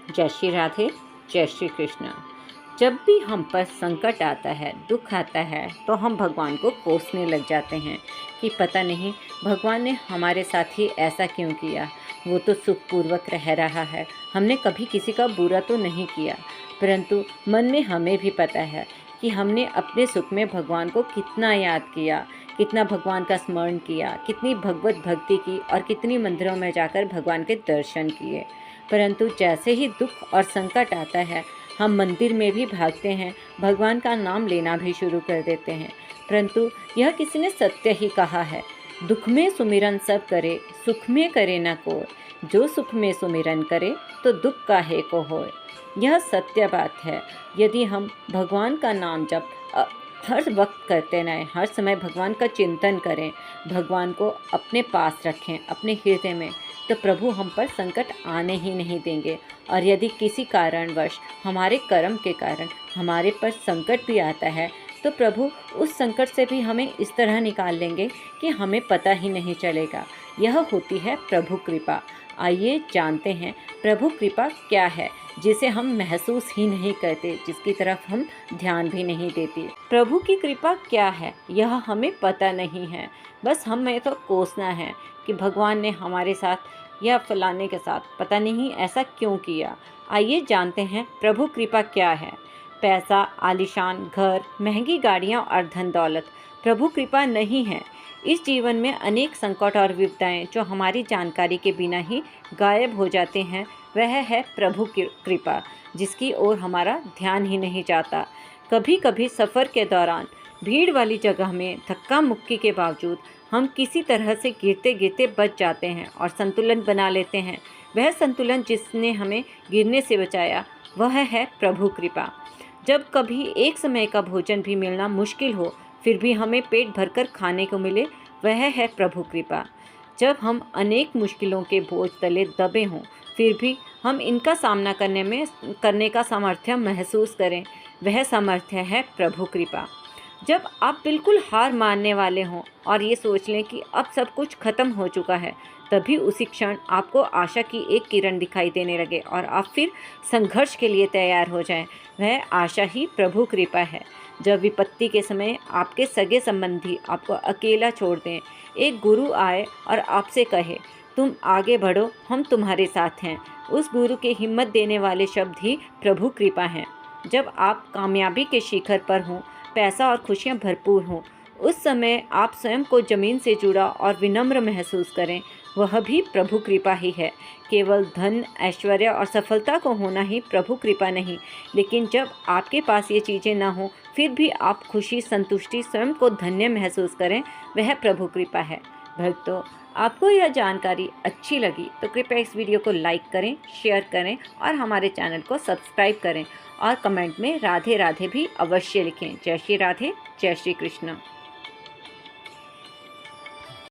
जय श्री राधे, जय श्री कृष्ण। जब भी हम पर संकट आता है, दुख आता है, तो हम भगवान को कोसने लग जाते हैं कि पता नहीं भगवान ने हमारे साथ ही ऐसा क्यों किया। वो तो सुखपूर्वक रह रहा है, हमने कभी किसी का बुरा तो नहीं किया। परंतु मन में हमें भी पता है कि हमने अपने सुख में भगवान को कितना याद किया, कितना भगवान का स्मरण किया, कितनी भगवत भक्ति की और कितनी मंदिरों में जाकर भगवान के दर्शन किए। परंतु जैसे ही दुख और संकट आता है, हम मंदिर में भी भागते हैं, भगवान का नाम लेना भी शुरू कर देते हैं। परंतु यह किसी ने सत्य ही कहा है, दुख में सुमिरन सब करे, सुख में करे न कोय। जो सुख में सुमिरन करे, तो दुख काहे को होय। यह सत्य बात है। यदि हम भगवान का नाम जप हर वक्त करते रहें, हर समय भगवान का चिंतन करें, भगवान को अपने पास रखें, अपने हृदय में, तो प्रभु हम पर संकट आने ही नहीं देंगे। और यदि किसी कारणवश हमारे कर्म के कारण हमारे पर संकट भी आता है, तो प्रभु उस संकट से भी हमें इस तरह निकाल लेंगे कि हमें पता ही नहीं चलेगा। यह होती है प्रभु कृपा। आइए जानते हैं प्रभु कृपा क्या है, जिसे हम महसूस ही नहीं करते, जिसकी तरफ हम ध्यान भी नहीं देते। प्रभु की कृपा क्या है, यह हमें पता नहीं है। बस हमें तो कोसना है कि भगवान ने हमारे साथ या फलाने के साथ पता नहीं ऐसा क्यों किया। आइए जानते हैं प्रभु कृपा क्या है। पैसा, आलीशान घर, महंगी गाड़ियाँ और धन दौलत प्रभु कृपा नहीं है। इस जीवन में अनेक संकट और विपदाएं जो हमारी जानकारी के बिना ही गायब हो जाते हैं, वह है प्रभु की कृपा, जिसकी ओर हमारा ध्यान ही नहीं जाता। कभी कभी सफ़र के दौरान भीड़ वाली जगह में धक्का मुक्की के बावजूद हम किसी तरह से गिरते गिरते बच जाते हैं और संतुलन बना लेते हैं। वह संतुलन जिसने हमें गिरने से बचाया, वह है प्रभु कृपा। जब कभी एक समय का भोजन भी मिलना मुश्किल हो, फिर भी हमें पेट भरकर खाने को मिले, वह है प्रभु कृपा। जब हम अनेक मुश्किलों के बोझ तले दबे हों, फिर भी हम इनका सामना करने का सामर्थ्य महसूस करें, वह सामर्थ्य है प्रभु कृपा। जब आप बिल्कुल हार मानने वाले हों और ये सोच लें कि अब सब कुछ खत्म हो चुका है, तभी उसी क्षण आपको आशा की एक किरण दिखाई देने लगे और आप फिर संघर्ष के लिए तैयार हो जाएं, वह आशा ही प्रभु कृपा है। जब विपत्ति के समय आपके सगे संबंधी आपको अकेला छोड़ दें, एक गुरु आए और आपसे कहे, तुम आगे बढ़ो, हम तुम्हारे साथ हैं, उस गुरु के हिम्मत देने वाले शब्द ही प्रभु कृपा हैं। जब आप कामयाबी के शिखर पर हों, पैसा और खुशियाँ भरपूर हों, उस समय आप स्वयं को ज़मीन से जुड़ा और विनम्र महसूस करें, वह भी प्रभु कृपा ही है। केवल धन, ऐश्वर्य और सफलता को होना ही प्रभु कृपा नहीं, लेकिन जब आपके पास ये चीज़ें ना हो, फिर भी आप खुशी, संतुष्टि, स्वयं को धन्य महसूस करें, वह प्रभु कृपा है। भक्तों, आपको यह जानकारी अच्छी लगी तो कृपया इस वीडियो को लाइक करें, शेयर करें और हमारे चैनल को सब्सक्राइब करें और कमेंट में राधे राधे भी अवश्य लिखें। जय श्री राधे, जय श्री कृष्ण।